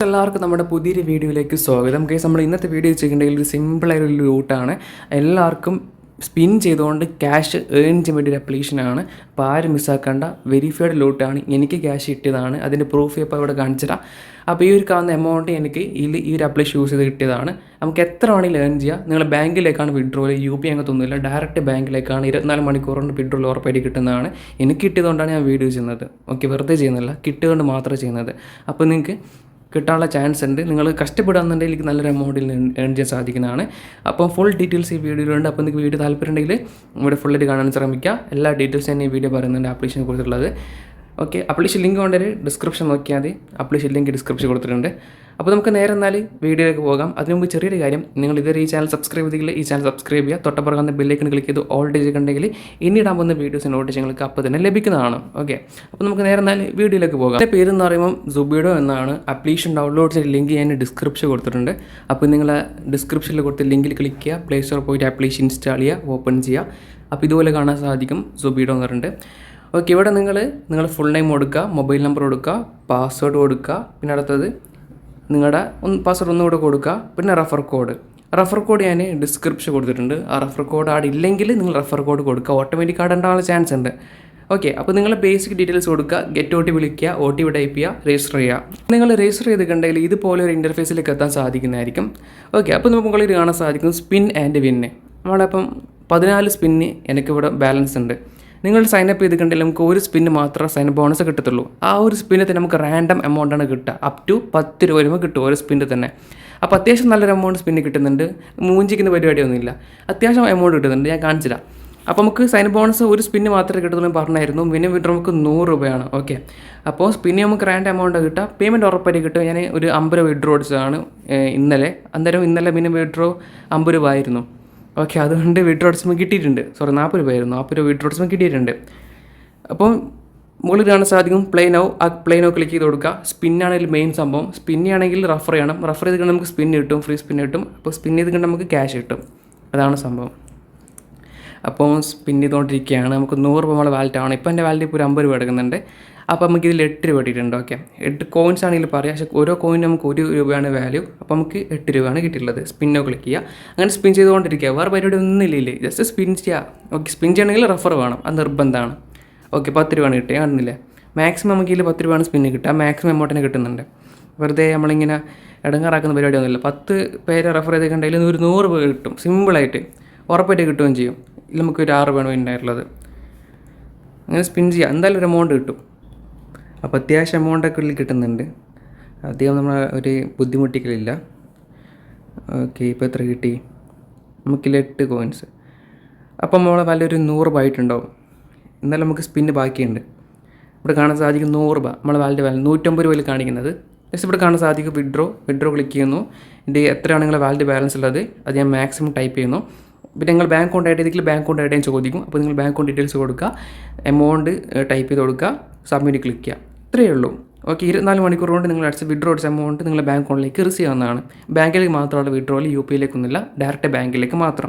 എല്ലാവർക്കും നമ്മുടെ പുതിയൊരു വീഡിയോയിലേക്ക് സ്വാഗതം. കേസ് നമ്മൾ ഇന്നത്തെ വീഡിയോ ചെയ്യേണ്ടതിൽ ഒരു സിമ്പിളായൊരു റൂട്ടാണ്. എല്ലാവർക്കും സ്പിൻ ചെയ്തുകൊണ്ട് ക്യാഷ് ഏൺ ചെയ്യാൻ വേണ്ടിയൊരു അപ്ലിക്കേഷനാണ്. അപ്പോൾ ആരും മിസ്സാക്കേണ്ട. വെരിഫൈഡ് ലൂട്ടാണ്. എനിക്ക് ക്യാഷ് കിട്ടിയതാണ്. അതിൻ്റെ പ്രൂഫ് ഇപ്പോൾ ഇവിടെ കാണിച്ചിടാം. അപ്പോൾ ഈ ഒരു കാണുന്ന എമൗണ്ട് എനിക്ക് ഈ ഒരു അപ്ലിക്കേഷൻ യൂസ് ചെയ്ത് കിട്ടിയതാണ്. നമുക്ക് എത്ര വേണമെങ്കിലും ഏൺ ചെയ്യാം. നിങ്ങൾ ബാങ്കിലേക്കാണ് വിഡ്രോൾ, UPI അങ്ങനത്തൊന്നുമില്ല. ഡയറക്റ്റ് ബാങ്കിലേക്കാണ് 24 മണിക്കൂർ കൊണ്ട് വിഡ്രോൾ ഉറപ്പായിട്ട് കിട്ടുന്നതാണ്. എനിക്ക് കിട്ടിയതുകൊണ്ടാണ് ഞാൻ വീഡിയോ ചെയ്യുന്നത്. ഓക്കെ, വെറുതെ ചെയ്യുന്നില്ല, കിട്ടിയതുകൊണ്ട് മാത്രമേ ചെയ്യുന്നത്. അപ്പോൾ നിങ്ങൾക്ക് കിട്ടാനുള്ള ചാൻസ് ഉണ്ട്. നിങ്ങൾ കഷ്ടപ്പെടുകയെന്നുണ്ടെങ്കിൽ നല്ലൊരു എമൗണ്ടിൽ ഏൺ ചെയ്യാൻ സാധിക്കുന്നതാണ്. അപ്പോൾ ഫുൾ ഡീറ്റെയിൽസ് ഈ വീഡിയോയിലുണ്ട്. അപ്പോൾ നിങ്ങൾക്ക് വീഡിയോ താല്പര്യം ഉണ്ടെങ്കിൽ ഇവിടെ ഫുള്ളായിട്ട് കാണാൻ ശ്രമിക്കുക. എല്ലാ ഡീറ്റെയിൽസും ഞാൻ ഈ വീഡിയോ പറയുന്നുണ്ട് ആപ്ലിക്കേഷനെ കുറിച്ചുള്ളത്. ഓക്കെ, ആപ്ലിക്കേഷൻ ലിങ്ക് കൊണ്ടൊരു ഡിസ്ക്രിപ്ഷൻ നോക്കിയാൽ മതി. ആപ്ലിക്കേഷൻ ലിങ്ക് ഡിസ്ക്രിപ്ഷൻ കൊടുത്തിട്ടുണ്ട്. അപ്പോൾ നമുക്ക് നേരെ എന്നാൽ വീഡിയോയിലേക്ക് പോകാം. അതിന് മുമ്പ് ചെറിയൊരു കാര്യം, നിങ്ങൾ ഇതുവരെ ഈ ചാനൽ സബ്സ്ക്രൈബ് ചെയ്തെങ്കിൽ ഈ ചാനൽ സബ്സ്ക്രൈബ് ചെയ്യുക. തൊട്ടപ്പുറം ബെല്ലൈക്കൺ ക്ലിക്ക് ചെയ്ത് ഓൾ ചെയ്തിട്ടുണ്ടെങ്കിൽ ഇനി ഇടാൻ പോകുന്ന വീഡിയോസ് നോട്ടീസ് നിങ്ങൾക്ക് അപ്പോൾ തന്നെ ലഭിക്കുന്നതാണ്. ഓക്കെ, അപ്പോൾ നമുക്ക് നേരെ എന്നാൽ വീഡിയോയിലേക്ക് പോകാം. എൻ്റെ പേരെന്ന് പറയുമ്പോൾ സുബിഡോ എന്നാണ്. ആപ്ലിക്കേഷൻ ഡൗൺലോഡ് ചെയ്ത ലിങ്ക് ഞാൻ ഡിസ്ക്രിപ്ഷൻ കൊടുത്തിട്ടുണ്ട്. അപ്പോൾ നിങ്ങൾ ഡിസ്ക്രിപ്ഷനിൽ കൊടുത്ത ലിങ്കിൽ ക്ലിക്ക് ചെയ്യുക. പ്ലേ സ്റ്റോറിൽ പോയിട്ട് ആപ്ലിക്കേഷൻ ഇൻസ്റ്റാൾ ചെയ്യുക, ഓപ്പൺ ചെയ്യുക. അപ്പോൾ ഇതുപോലെ കാണാൻ സാധിക്കും സുബിഡോ എന്ന് പറഞ്ഞിട്ട്. ഓക്കെ, ഇവിടെ നിങ്ങൾ ഫുൾ നെയിം കൊടുക്കുക, മൊബൈൽ നമ്പർ കൊടുക്കുക, പാസ്വേഡ് കൊടുക്കുക. പിന്നെ അടുത്തത് നിങ്ങളുടെ പാസ്വേഡ് ഒന്നുകൂടെ കൊടുക്കുക. പിന്നെ റെഫർ കോഡ് ഞാൻ ഡിസ്ക്രിപ്ഷൻ കൊടുത്തിട്ടുണ്ട്. ആ റെഫർ കോഡ് ആഡ് ഇല്ലെങ്കിൽ നിങ്ങൾ റെഫർ കോഡ് കൊടുക്കുക. ഓട്ടോമാറ്റിക് ആഡ് ഉണ്ടാകാനുള്ള ചാൻസ് ഉണ്ട്. ഓക്കെ, അപ്പോൾ നിങ്ങൾ ബേസിക് ഡീറ്റെയിൽസ് കൊടുക്കുക. ഗെറ്റ് OTP വിളിക്കുക, OTP ടൈപ്പ് ചെയ്യുക, രജിസ്റ്റർ ചെയ്യുക. നിങ്ങൾ രജിസ്റ്റർ ചെയ്തിട്ടുണ്ടെങ്കിൽ ഇതുപോലെ ഒരു ഇൻ്റർഫേസിലേക്ക് എത്താൻ സാധിക്കുന്നതായിരിക്കും. ഓക്കെ, അപ്പോൾ നമുക്ക് മുകളിൽ കാണാൻ സാധിക്കും സ്പിൻ ആൻഡ് വിന്ന്. നമ്മളപ്പം 14 സ്പിന്ന് എനിക്കിവിടെ ബാലൻസ് ഉണ്ട്. നിങ്ങൾ സൈനപ്പ് ചെയ്തിട്ടുണ്ടെങ്കിൽ നമുക്ക് ഒരു സ്പിന്ന് മാത്രമേ സൈൻ ബോണസ് കിട്ടത്തുള്ളൂ. ആ ഒരു സ്പിന്നത്തിന് നമുക്ക് റാൻഡം എമൗണ്ടാണ് കിട്ടുക. അപ് ടു 10 രൂപ വരുമ്പോൾ കിട്ടും ഒരു സ്പിന്നിൽ തന്നെ. അപ്പോൾ അത്യാവശ്യം നല്ലൊരു എമൗണ്ട് സ്പിന്ന് കിട്ടുന്നുണ്ട്. മൂഞ്ചിക്കുന്ന പരിപാടിയൊന്നുമില്ല, അത്യാവശ്യം എമൗണ്ട് കിട്ടുന്നുണ്ട്. ഞാൻ കാണിച്ചില്ല. അപ്പോൾ നമുക്ക് സൈൻ ബോണസ് ഒരു സ്പിന്ന് മാത്രമേ കിട്ടുള്ളൂ പറഞ്ഞായിരുന്നു. മിനിമം വിഡ്രോ നമുക്ക് 100 രൂപയാണ്. ഓക്കെ, അപ്പോൾ സ്പിന്ന് നമുക്ക് റാൻഡം എമൗണ്ട് കിട്ടുക. പേയ്മെൻറ്റ് ഉറപ്പായിട്ട് കിട്ടും. ഞാൻ ഒരു 50 രൂപ വിഡ്രോ അടിച്ചതാണ് ഇന്നലെ. ഇന്നലെ മിനിമം വിഡ്രോ 50 രൂപ ആയിരുന്നു. ഓക്കെ, അതുകൊണ്ട് വിഡ്രോ അടിച്ചുമ്പോൾ കിട്ടിയിട്ടുണ്ട്. 40 രൂപയായിരുന്നു. 40 രൂപ വിഡ്രോ അടിച്ചുമ്പോൾ കിട്ടിയിട്ടുണ്ട്. അപ്പോൾ മുകളിൽ കാണാൻ സാധിക്കും പ്ലേ നൗ ക്ലിക്ക് ചെയ്ത് കൊടുക്കുക. സ്പിന്നാണെങ്കിൽ മെയിൻ സംഭവം. സ്പിന്നാണെങ്കിൽ റഫർ ചെയ്യണം. റഫർ ചെയ്ത് നമുക്ക് സ്പിൻ കിട്ടും, ഫ്രീ സ്പിൻ കിട്ടും. അപ്പോൾ സ്പിൻ ചെയ്ത് നമുക്ക് ക്യാഷ് കിട്ടും. അതാണ് സംഭവം. അപ്പോൾ സ്പിൻ ചെയ്തുകൊണ്ടിരിക്കുകയാണ്. നമുക്ക് 100 രൂപ നമ്മളെ വാലറ്റാണ്. ഇപ്പോൾ എൻ്റെ വാലറ്റ് ഇപ്പോൾ ഒരു 50 രൂപ എടുക്കുന്നുണ്ട്. അപ്പോൾ നമുക്ക് ഇതിൽ 8 രൂപ കിട്ടിയിട്ടുണ്ട്. ഓക്കെ, 8 കോയിൻസ് ആണെങ്കിൽ പറയാം. പക്ഷേ ഓരോ കോയിനും നമുക്ക് 1 രൂപയാണ് വാല്യൂ. അപ്പോൾ നമുക്ക് 8 രൂപയാണ് കിട്ടിയിട്ടുള്ളത്. സ്പിന്നോ ക്ലിക്ക് ചെയ്യുക. അങ്ങനെ സ്പിൻ ചെയ്തുകൊണ്ടിരിക്കുക. വേറെ പരിപാടി ഒന്നുമില്ലേ, ജസ്റ്റ് സ്പിൻ ചെയ്യുക. ഓക്കെ, സ്പിൻ ചെയ്യണമെങ്കിൽ റഫർ വേണം, അത് നിർബന്ധമാണ്. ഓക്കെ, 10 രൂപയാണ് കിട്ടുക. കാണുന്നില്ലേ, മാക്സിമം നമുക്ക് ഇതിൽ 10 രൂപയാണ് സ്പിന്ന് കിട്ടുക. മാക്സിമം എമൗണ്ടിന് കിട്ടുന്നുണ്ട്. വെറുതെ നമ്മളിങ്ങനെ ഇടങ്ങാറാക്കുന്ന പരിപാടിയൊന്നുമില്ല. 10 പേരെ റെഫർ ചെയ്തിട്ടുണ്ടെങ്കിൽ ഒരു 100 രൂപ കിട്ടും. സിമ്പിളായിട്ട് ഉറപ്പായിട്ട് കിട്ടുകയും ചെയ്യും. ഇതിൽ നമുക്ക് ഒരു 6 രൂപയാണ് ഉണ്ടായിട്ടുള്ളത്. അങ്ങനെ സ്പിൻ ചെയ്യുക, എന്തായാലും ഒരു എമൗണ്ട് കിട്ടും. അപ്പോൾ അത്യാവശ്യം എമൗണ്ടൊക്കെ ഉള്ളിൽ കിട്ടുന്നുണ്ട്. അധികം നമ്മൾ ഒരു ബുദ്ധിമുട്ടിക്കലില്ല. ഓക്കെ, ഇപ്പോൾ എത്ര കിട്ടി? നമുക്കില്ല 8 കോയിൻസ്. അപ്പം നമ്മളെ വലിയൊരു 100 രൂപ ആയിട്ടുണ്ടാവും. എന്നാലും നമുക്ക് സ്പിന്ന് ബാക്കിയുണ്ട്. ഇവിടെ കാണാൻ സാധിക്കും 100 രൂപ നമ്മളെ വാലറ്റ് വാല്യൂ 150 രൂപയിൽ കാണിക്കുന്നത്. ജസ്റ്റ് ഇവിടെ കാണാൻ സാധിക്കും വിഡ്രോ ക്ലിക്ക് ചെയ്യുന്നു. ഇതിൻ്റെ എത്രയാണ് നിങ്ങളുടെ വാലറ്റ് ബാലൻസ് ഉള്ളത് അത് ഞാൻ മാക്സിമം ടൈപ്പ് ചെയ്യുന്നു. പിന്നെ നിങ്ങൾ ബാങ്ക് അക്കൗണ്ട് ആഡ് ചെയ്തെങ്കിൽ ബാങ്ക് അക്കൗണ്ട് ആഡ് ചെയ്യാൻ ചോദിക്കും. അപ്പോൾ നിങ്ങൾ ബാങ്ക് അക്കൗണ്ട് ഡീറ്റെയിൽസ് കൊടുക്കുക, എമൗണ്ട് ടൈപ്പ് ചെയ്ത് കൊടുക്കുക, സബ്മിറ്റ് ക്ലിക്ക് ചെയ്യുക. ഇത്രയേ ഉള്ളൂ. ഓക്കെ, 24 മണിക്കൂർ കൊണ്ട് നിങ്ങൾ വിഡ്രോ അടിച്ച എമൗണ്ട് നിങ്ങളുടെ ബാങ്ക് അക്കൗണ്ടിലേക്ക് റിസീവ് ചെയ്യുന്നതാണ്. ബാങ്കിലേക്ക് മാത്രമുള്ള വിഡ്രോയിൽ UPIയിലേക്കൊന്നുമില്ല, ഡയറക്റ്റ് ബാങ്കിലേക്ക് മാത്രം.